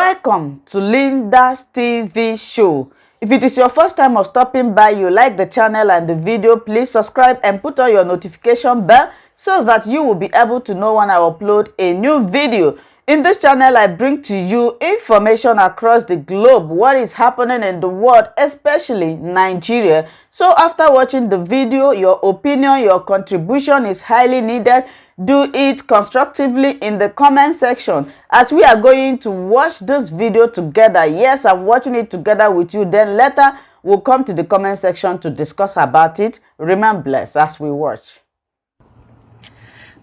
Welcome to Linda's TV show. If it is your first time of stopping by, you like the channel and the video, please subscribe and put on your notification bell so that you will be able to know when I upload a new video. In this channel, I bring to you information across the globe, what is happening in the world, especially Nigeria. So after watching the video, your opinion, your contribution is highly needed. Do it constructively in the comment section as we are going to watch this video together. Yes, I'm watching it together with you. Then later, we'll come to the comment section to discuss about it. Remain blessed as we watch.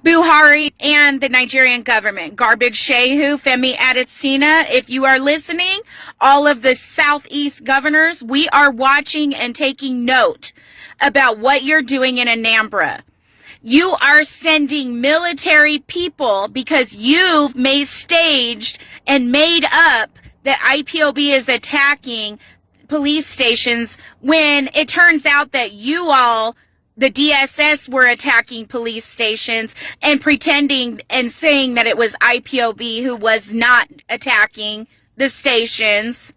Buhari and the Nigerian government, Garbage Shehu, Femi Adesina, if you are listening, all of the Southeast governors, we are watching and taking note about what you're doing in Anambra. You are sending military people because you've staged and made up that IPOB is attacking police stations when it turns out that you all, the DSS, were attacking police stations and pretending and saying that it was IPOB who was not attacking the stations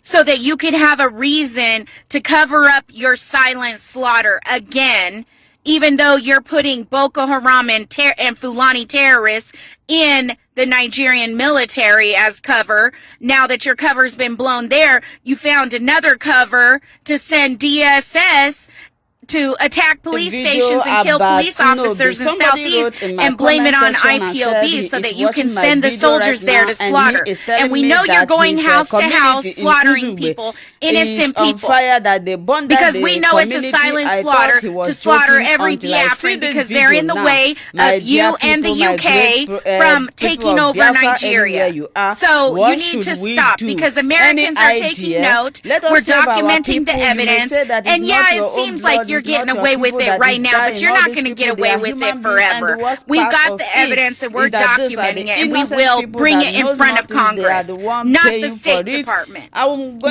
so that you could have a reason to cover up your silent slaughter again, even though you're putting Boko Haram and Fulani terrorists in the Nigerian military as cover. Now that your cover's been blown there, you found another cover to send DSS to attack police stations and kill police officers in Southeast and blame it on IPOB so that you can send the soldiers there to slaughter. And we know you're going house to house slaughtering people, innocent people, because we know it's a silent slaughter to slaughter every Biafran because they're in the way of you and the UK from taking over Nigeria. So you need to stop because Americans are taking note. We're documenting the evidence. And yeah, it seems like you're getting away with it right now, but you're not going to get away with it forever. We've got the evidence and we're documenting it, and we will bring it in front of Congress, not the State Department.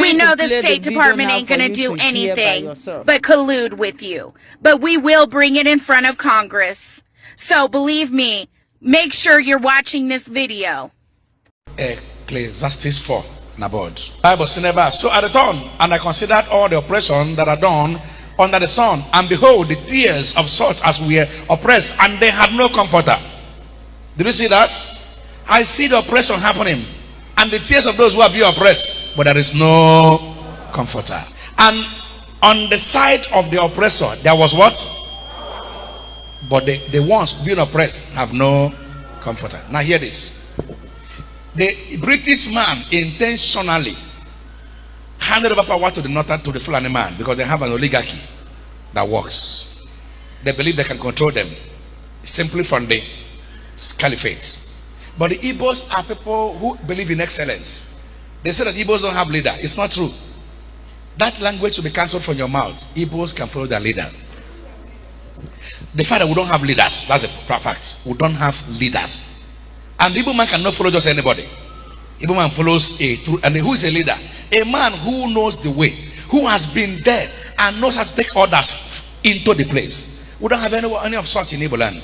We know the State Department ain't going to do anything but collude with you, but we will bring it in front of Congress. So believe me, make sure you're watching this video. Ecclesiastes 4 Nabod. Bible says never. So I returned, and I considered all the oppression that are done under the sun, and behold, the tears of such as were oppressed, and they had no comforter. Did you see that? I see the oppression happening, and the tears of those who are being oppressed, but there is no comforter. And on the side of the oppressor, there was what? But the ones being oppressed have no comforter. Now hear this. The British man intentionally handed over power to the northern, to the Fulani man, because they have an oligarchy that works. They believe they can control them simply from the caliphate. But the Igbos are people who believe in excellence. They say that Igbos don't have leader. It's not true. That language will be cancelled from your mouth. Igbos can follow their leader. The fact that we don't have leaders, that's the fact. We don't have leaders. And the Igbo man cannot follow just anybody. Igbo man follows a true, and who is a leader? A man who knows the way, who has been there and knows how to take others into the place. We don't have any of such in Igbo land.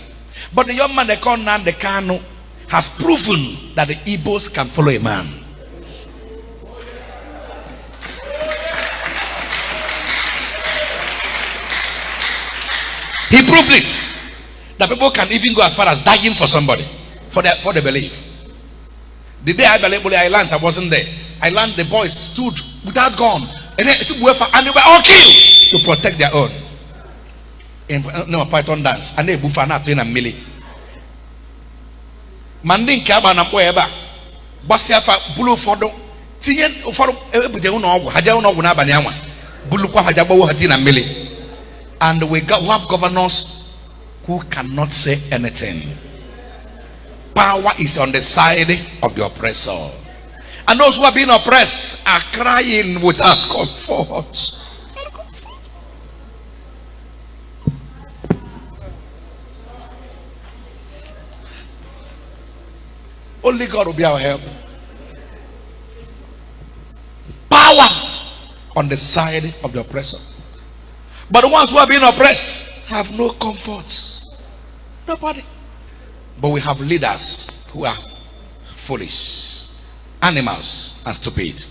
But the young man they call Nnamdi Kanu has proven that the Igbos can follow a man. He proved it. That people can even go as far as dying for somebody, for their belief. The day I learned, I wasn't there. I learned the boys stood without gun, and they were all killed to protect their own. In Python dance, and they bufana playing a milli. Mandin kaba na poeba, basiafa bulu fodo. Tiyen fodo ebuje uno haja uno guna baniama. Bulu kwa haja bawo hatina milli. And we have governors who cannot say anything. Power is on the side of the oppressor. And those who are being oppressed are crying without comfort. Only God will be our help. Power on the side of the oppressor. But the ones who are being oppressed have no comfort. Nobody. But we have leaders who are foolish. animals and stupid.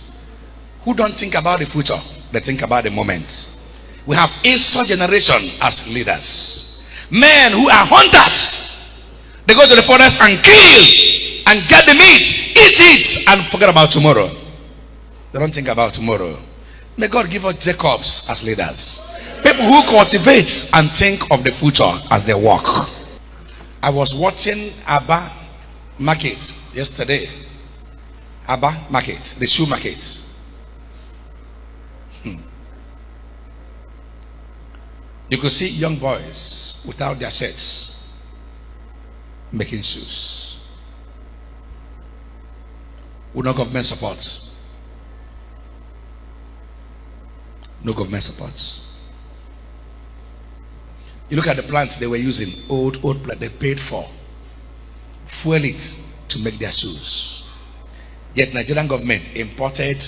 Who don't think about the future, they think about the moment. We have a such generation as leaders. Men who are hunters. They go to the forest and kill and get the meat, eat it, and forget about tomorrow. They don't think about tomorrow. May God give us Jacobs as leaders. People who cultivate and think of the future as they walk. I was watching Abba Market yesterday. Abba Market, the shoe market. You could see young boys without their shirts making shoes. With no government support. No government support. You look at the plants they were using, old plant they paid for. Fuel it to make their shoes. Yet Nigerian government imported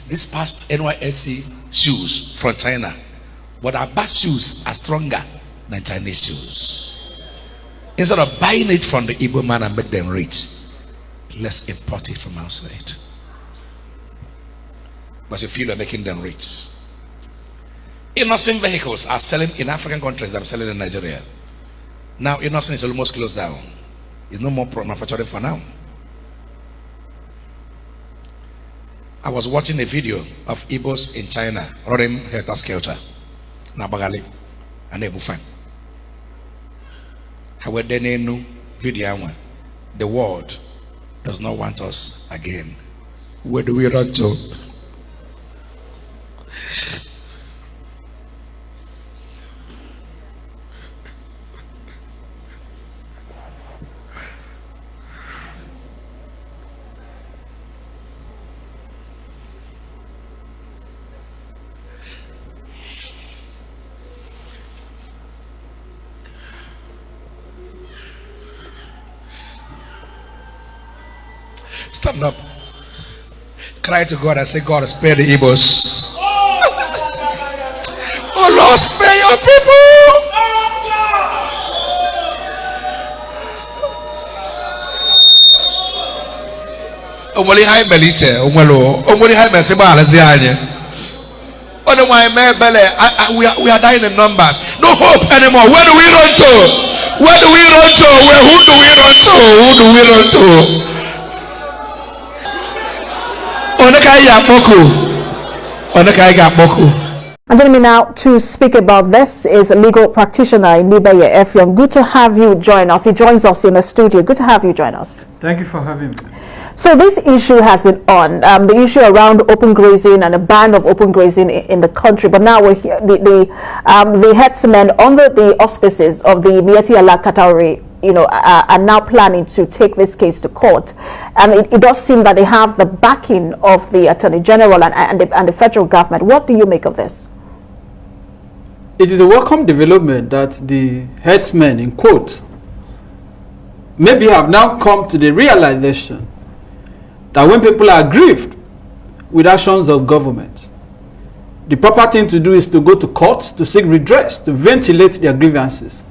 this past NYSC shoes from China. But our bad shoes are stronger than Chinese shoes. Instead of buying it from the Igbo man and make them rich, let's import it from outside. But you feel you're making them rich. Innocent vehicles are selling in African countries that are selling in Nigeria. Now Innocent is almost closed down. It's no more manufacturing for now. I was watching a video of Igbos in China running helter-skelter. Nabagali and Ebufan. However, video the world does not want us again. Where do we run to? Stand up. Cry to God and say, God, spare the Igbos. Oh Lord, spare your people. Omoli hai belite, omoli hai meseba alazianye. We are dying in numbers. No hope anymore. Where do we run to? Where do we run to? Who do we run to? Who do we run to? And joining me now to speak about this is a legal practitioner in Libaye Effiong. Good to have you join us. He joins us in the studio. Good to have you join us. Thank you for having me. So this issue has been on, the issue around open grazing and a ban of open grazing in the country. But now we're here, the headsmen under the auspices of the Mieti Allah Qatari, are now planning to take this case to court. And it does seem that they have the backing of the Attorney General and the federal government. What do you make of this? It is a welcome development that the headsmen, in quote, maybe have now come to the realization that when people are aggrieved with actions of government, the proper thing to do is to go to court to seek redress, to ventilate their grievances,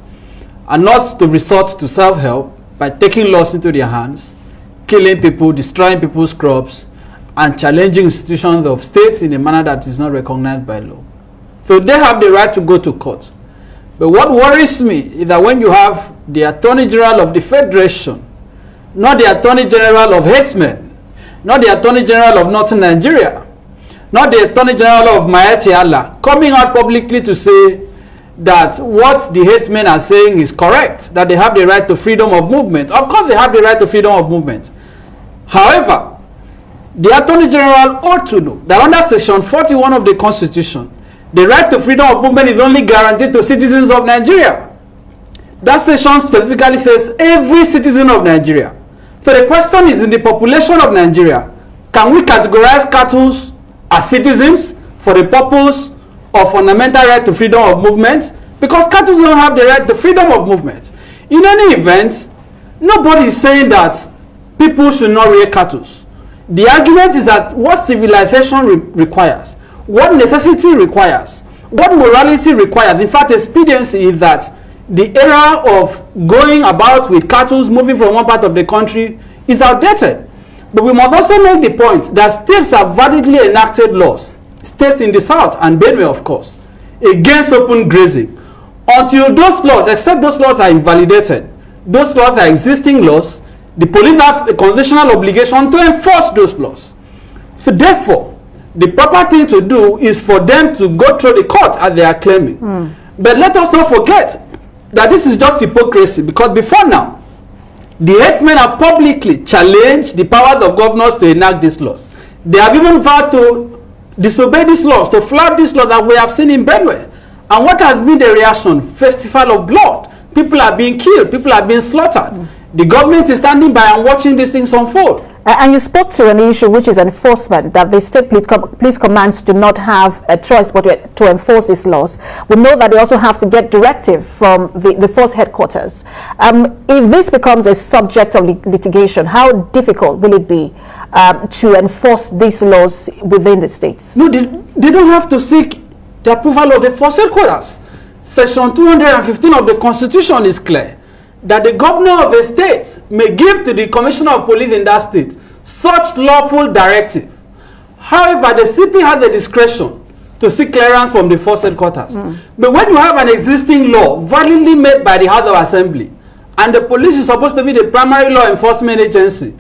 and not to resort to self-help by taking laws into their hands, killing people, destroying people's crops, and challenging institutions of states in a manner that is not recognized by law. So they have the right to go to court. But what worries me is that when you have the Attorney General of the Federation, not the Attorney General of headsmen, not the Attorney General of Northern Nigeria, not the Attorney General of Mieti Allah, coming out publicly to say that what the headsmen are saying is correct, that they have the right to freedom of movement. Of course they have the right to freedom of movement. However, the Attorney General ought to know that under Section 41 of the Constitution, the right to freedom of movement is only guaranteed to citizens of Nigeria. That section specifically says every citizen of Nigeria. So the question is, in the population of Nigeria, can we categorize cattle as citizens for the purpose of fundamental right to freedom of movement? Because cattle don't have the right to freedom of movement. In any event, nobody is saying that people should not rear cattle. The argument is that what civilization requires, what necessity requires, what morality requires, in fact expediency, is that the era of going about with cattle moving from one part of the country is outdated. But we must also make the point that states have validly enacted laws, states in the south and Benue, of course, against open grazing. Until those laws, except those laws are invalidated, those laws are existing laws, the police have a constitutional obligation to enforce those laws. So therefore, the proper thing to do is for them to go through the court as they are claiming. But let us not forget that this is just hypocrisy, because before now, the herdsmen have publicly challenged the powers of governors to enact these laws. They have even vowed to disobey these laws, to flout these laws that we have seen in Benue. And what has been the reaction? Festival of blood. People are being killed. People are being slaughtered. The government is standing by and watching these things unfold. And you spoke to an issue which is enforcement, that the state police commands do not have a choice but to enforce these laws. We know that they also have to get directive from the force headquarters. If this becomes a subject of litigation, how difficult will it be to enforce these laws within the states? No, they don't have to seek the approval of the force headquarters. Section 215 of the Constitution is clear that the governor of a state may give to the commissioner of police in that state such lawful directive. However, the CP has the discretion to seek clearance from the force headquarters. But when you have an existing law validly made by the House of Assembly, and the police is supposed to be the primary law enforcement agency,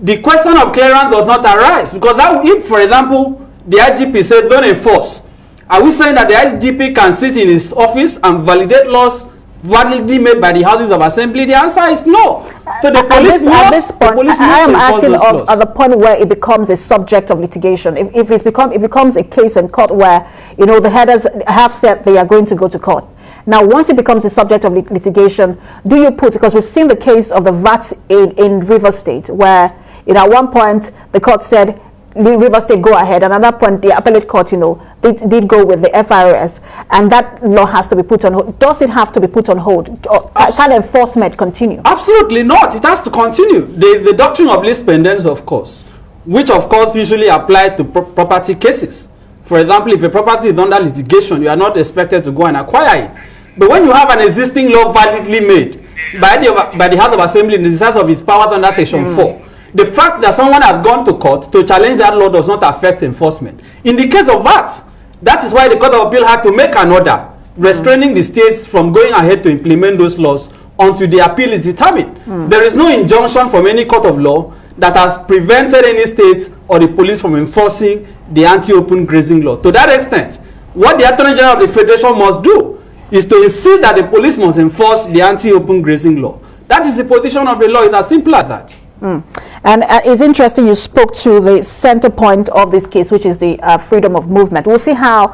the question of clearance does not arise. Because that, if, for example, the IGP said don't enforce, are we saying that the IGP can sit in his office and validate laws validly made by the Houses of Assembly? The answer is no. So the police at this point, I am asking of the point where it becomes a subject of litigation. If it becomes a case in court where, you know, the headers have said they are going to go to court. Now, once it becomes a subject of litigation, do you put, because we've seen the case of the VAT in River State, where, you know, at one point the court said River State go ahead, and at that point the appellate court, you know, did go with the FRS, and that law has to be put on hold. Does it have to be put on hold, or can enforcement continue? Absolutely not. It has to continue. The doctrine of lis pendens, of course, which of course usually apply to property cases. For example, if a property is under litigation, you are not expected to go and acquire it. But when you have an existing law validly made by the House of Assembly in the exercise of its powers under Section 4, the fact that someone has gone to court to challenge that law does not affect enforcement. In the case of that is why the Court of Appeal had to make an order restraining the states from going ahead to implement those laws until the appeal is determined. There is no injunction from any court of law that has prevented any state or the police from enforcing the anti-open grazing law. To that extent, what the Attorney General of the Federation must do is to insist that the police must enforce the anti-open grazing law. That is the position of the law. It's as simple as that. And it's interesting you spoke to the center point of this case, which is the freedom of movement. We'll see how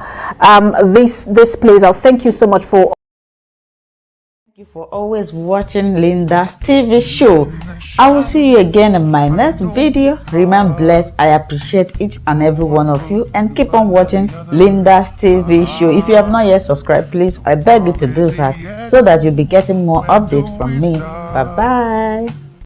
this plays out. Thank you so much for always watching Linda's TV show. I will see you again in my next video. Remain blessed. I appreciate each and every one of you, and keep on watching Linda's TV show. If you have not yet subscribed, please, I beg you to do that so that you'll be getting more updates from me. Bye bye.